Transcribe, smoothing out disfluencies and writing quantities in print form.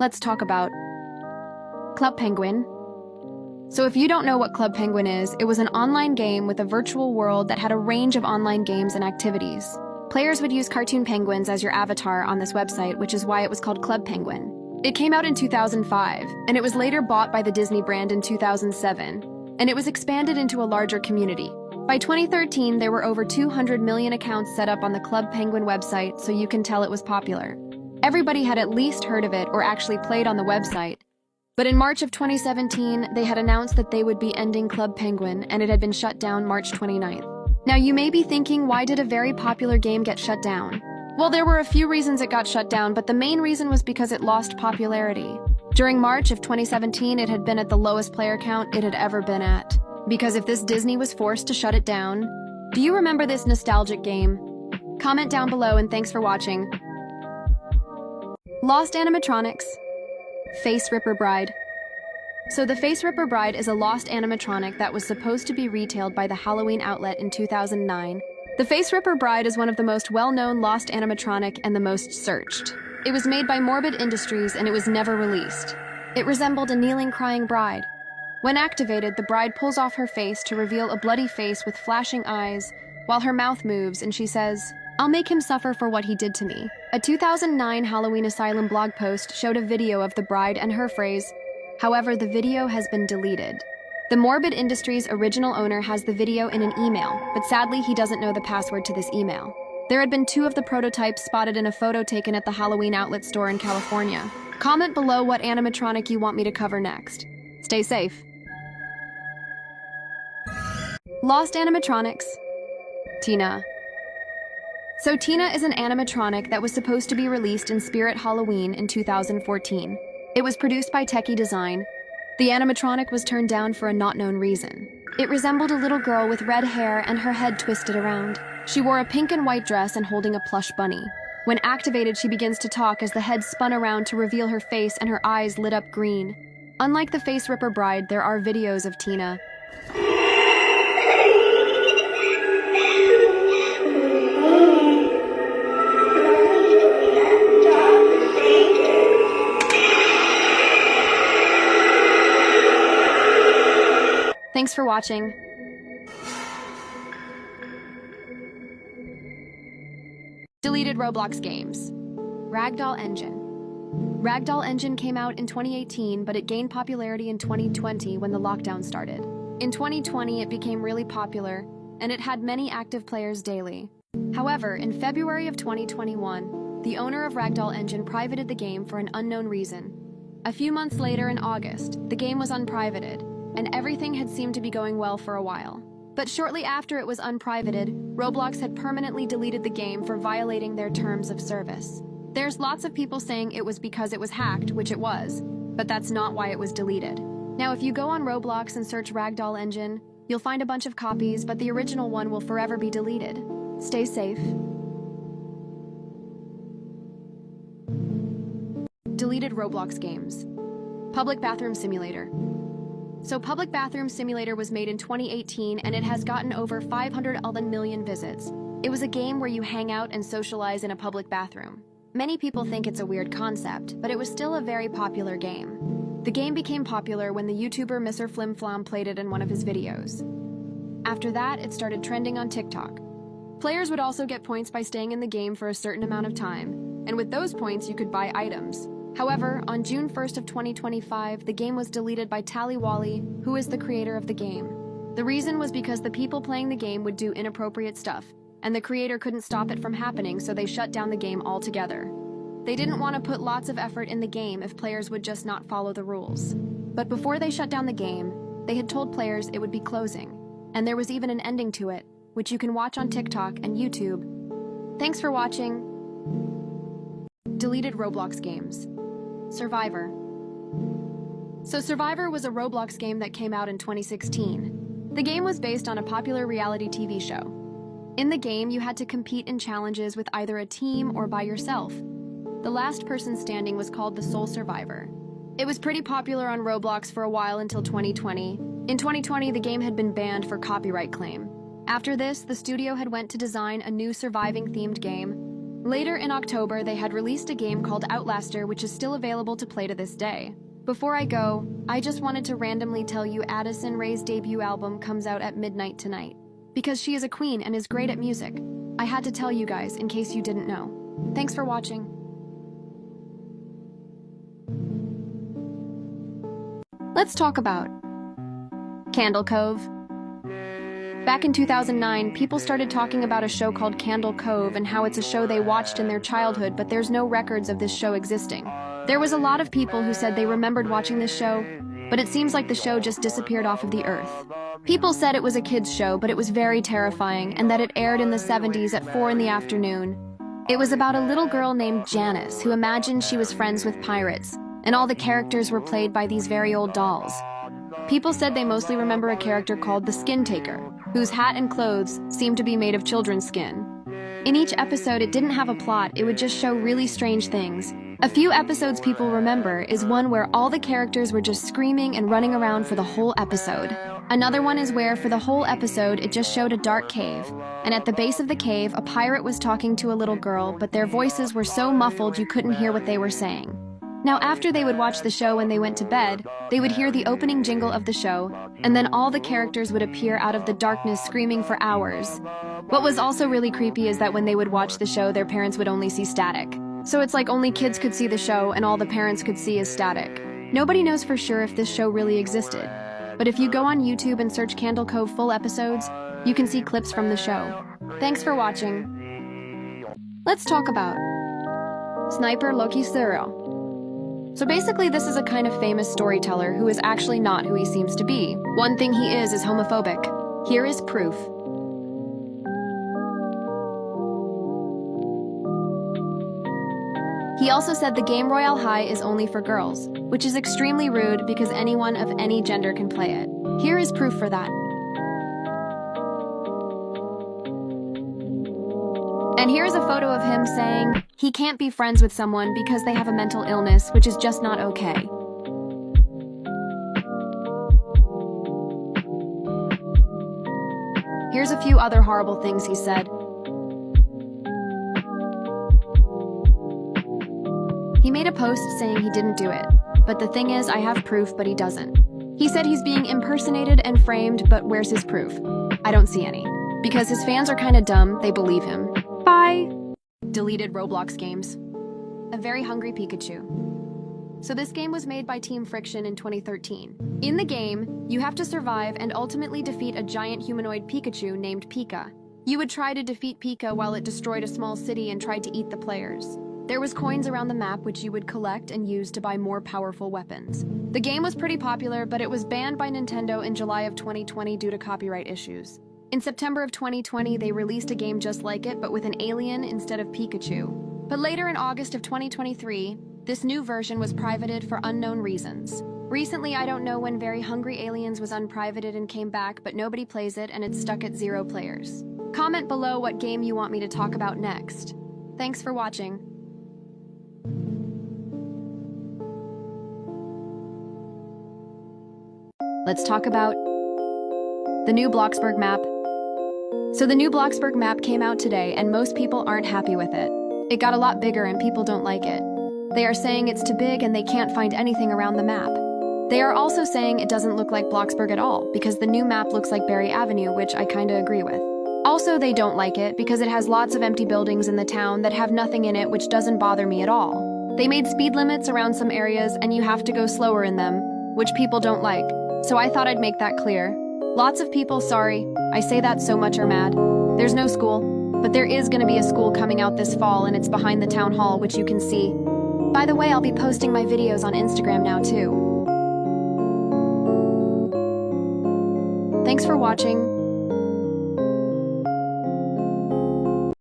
let's talk about Club Penguin. So if you don't know what Club Penguin is, it was an online game with a virtual world that had a range of online games and activities. Players would use cartoon penguins as your avatar on this website, which is why it was called Club Penguin. It came out in 2005, and it was later bought by the Disney brand in 2007, and it was expanded into a larger community. By 2013, there were over 200 million accounts set up on the Club Penguin website, so you can tell it was popular. Everybody had at least heard of it or actually played on the website. But in March of 2017, they had announced that they would be ending Club Penguin, and it had been shut down March 29th. Now you may be thinking, why did a very popular game get shut down? Well, there were a few reasons it got shut down, but the main reason was because it lost popularity. During March of 2017, it had been at the lowest player count it had ever been at. Because if this Disney was forced to shut it down, do you remember this nostalgic game? Comment down below, and thanks for watching. Lost animatronics. Face Ripper Bride. So the Face Ripper Bride is a lost animatronic that was supposed to be retailed by the Halloween outlet in 2009. The Face Ripper Bride is one of the most well-known lost animatronic and the most searched. It was made by Morbid Industries and it was never released. It resembled a kneeling, crying bride. When activated, the bride pulls off her face to reveal a bloody face with flashing eyes, while her mouth moves and she says, "I'll make him suffer for what he did to me." A 2009 Halloween Asylum blog post showed a video of the bride and her phrase. However, the video has been deleted. The Morbid Industries original owner has the video in an email, but sadly he doesn't know the password to this email. There had been 2 of the prototypes spotted in a photo taken at the Halloween outlet store in California. Comment below what animatronic you want me to cover next. Stay safe. Lost animatronics. Tina. So Tina is an animatronic that was supposed to be released in Spirit Halloween in 2014. It was produced by Techie Design. The animatronic was turned down for a not known reason. It resembled a little girl with red hair and her head twisted around. She wore a pink and white dress and holding a plush bunny. When activated, she begins to talk as the head spun around to reveal her face and her eyes lit up green. Unlike the Face Ripper Bride, there are videos of Tina. Thanks for watching. Deleted Roblox games. Ragdoll Engine. Ragdoll Engine came out in 2018, but it gained popularity in 2020 when the lockdown started. In 2020, it became really popular, and it had many active players daily. However, in February of 2021, the owner of Ragdoll Engine privated the game for an unknown reason. A few months later, in August, the game was unprivated, and everything had seemed to be going well for a while. But shortly after it was unprivated, Roblox had permanently deleted the game for violating their terms of service. There's lots of people saying it was because it was hacked, which it was, but that's not why it was deleted. Now, if you go on Roblox and search Ragdoll Engine, you'll find a bunch of copies, but the original one will forever be deleted. Stay safe. Deleted Roblox games. Public Bathroom Simulator. So Public Bathroom Simulator was made in 2018 and it has gotten over 511 million visits. It was a game where you hang out and socialize in a public bathroom. Many people think it's a weird concept, but it was still a very popular game. The game became popular when the YouTuber Mr. Flimflam played it in one of his videos. After that, it started trending on TikTok. Players would also get points by staying in the game for a certain amount of time, and with those points you could buy items. However, on June 1st of 2025, the game was deleted by Tallywally, who is the creator of the game. The reason was because the people playing the game would do inappropriate stuff, and the creator couldn't stop it from happening, so they shut down the game altogether. They didn't want to put lots of effort in the game if players would just not follow the rules. But before they shut down the game, they had told players it would be closing, and there was even an ending to it, which you can watch on TikTok and YouTube. Thanks for watching. Deleted Roblox games. Survivor. So Survivor was a Roblox game that came out in 2016. The game was based on a popular reality TV show. In the game, you had to compete in challenges with either a team or by yourself. The last person standing was called the sole survivor. It was pretty popular on Roblox for a while until 2020. In 2020, the game had been banned for copyright claim. After this, the studio had went to design a new surviving-themed game. Later in October, they had released a game called Outlaster, which is still available to play to this day. Before I go, I just wanted to randomly tell you Addison Rae's debut album comes out at midnight tonight. Because she is a queen and is great at music. I had to tell you guys in case you didn't know. Thanks for watching. Let's talk about Candle Cove. Back in 2009, people started talking about a show called Candle Cove and how it's a show they watched in their childhood, but there's no records of this show existing. There was a lot of people who said they remembered watching this show, but it seems like the show just disappeared off of the earth. People said it was a kid's show, but it was very terrifying, and that it aired in the 70s at 4 in the afternoon. It was about a little girl named Janice who imagined she was friends with pirates, and all the characters were played by these very old dolls. People said they mostly remember a character called the Skin Taker, whose hat and clothes seemed to be made of children's skin. In each episode, it didn't have a plot, it would just show really strange things. A few episodes people remember is one where all the characters were just screaming and running around for the whole episode. Another one is where, for the whole episode, it just showed a dark cave, and at the base of the cave, a pirate was talking to a little girl, but their voices were so muffled you couldn't hear what they were saying. Now, after they would watch the show when they went to bed, they would hear the opening jingle of the show, and then all the characters would appear out of the darkness screaming for hours. What was also really creepy is that when they would watch the show, their parents would only see static. So it's like only kids could see the show and all the parents could see is static. Nobody knows for sure if this show really existed. But if you go on YouTube and search Candle Cove full episodes, you can see clips from the show. Thanks for watching. Let's talk about Sniper Loki Serial. So basically, this is a kind of famous storyteller who is actually not who he seems to be. One thing he is homophobic. Here is proof. He also said the game Royale High is only for girls, which is extremely rude because anyone of any gender can play it. Here is proof for that. And here's a photo of him saying he can't be friends with someone because they have a mental illness, which is just not okay. Here's a few other horrible things he said. He made a post saying he didn't do it, but the thing is, I have proof, but he doesn't. He said he's being impersonated and framed, but where's his proof? I don't see any. Because his fans are kinda dumb, they believe him. Bye! Deleted Roblox games. A Very Hungry Pikachu. So this game was made by Team Friction in 2013. In the game, you have to survive and ultimately defeat a giant humanoid Pikachu named Pika. You would try to defeat Pika while it destroyed a small city and tried to eat the players. There was coins around the map which you would collect and use to buy more powerful weapons. The game was pretty popular, but it was banned by Nintendo in July of 2020 due to copyright issues. In September of 2020, they released a game just like it, but with an alien instead of Pikachu. But later in August of 2023, this new version was privated for unknown reasons. Recently, I don't know when Very Hungry Aliens was unprivated and came back, but nobody plays it and it's stuck at 0 players. Comment below what game you want me to talk about next. Thanks for watching. Let's talk about the new Bloxburg map. So the new Bloxburg map came out today and most people aren't happy with it. It got a lot bigger and people don't like it. They are saying it's too big and they can't find anything around the map. They are also saying it doesn't look like Bloxburg at all because the new map looks like Berry Avenue, which I kinda agree with. Also, they don't like it because it has lots of empty buildings in the town that have nothing in it, which doesn't bother me at all. They made speed limits around some areas and you have to go slower in them, which people don't like. So I thought I'd make that clear. Lots of people, sorry, I say that so much, are mad. There's no school, but there is gonna be a school coming out this fall and it's behind the town hall, which you can see. By the way, I'll be posting my videos on Instagram now too. Thanks for watching.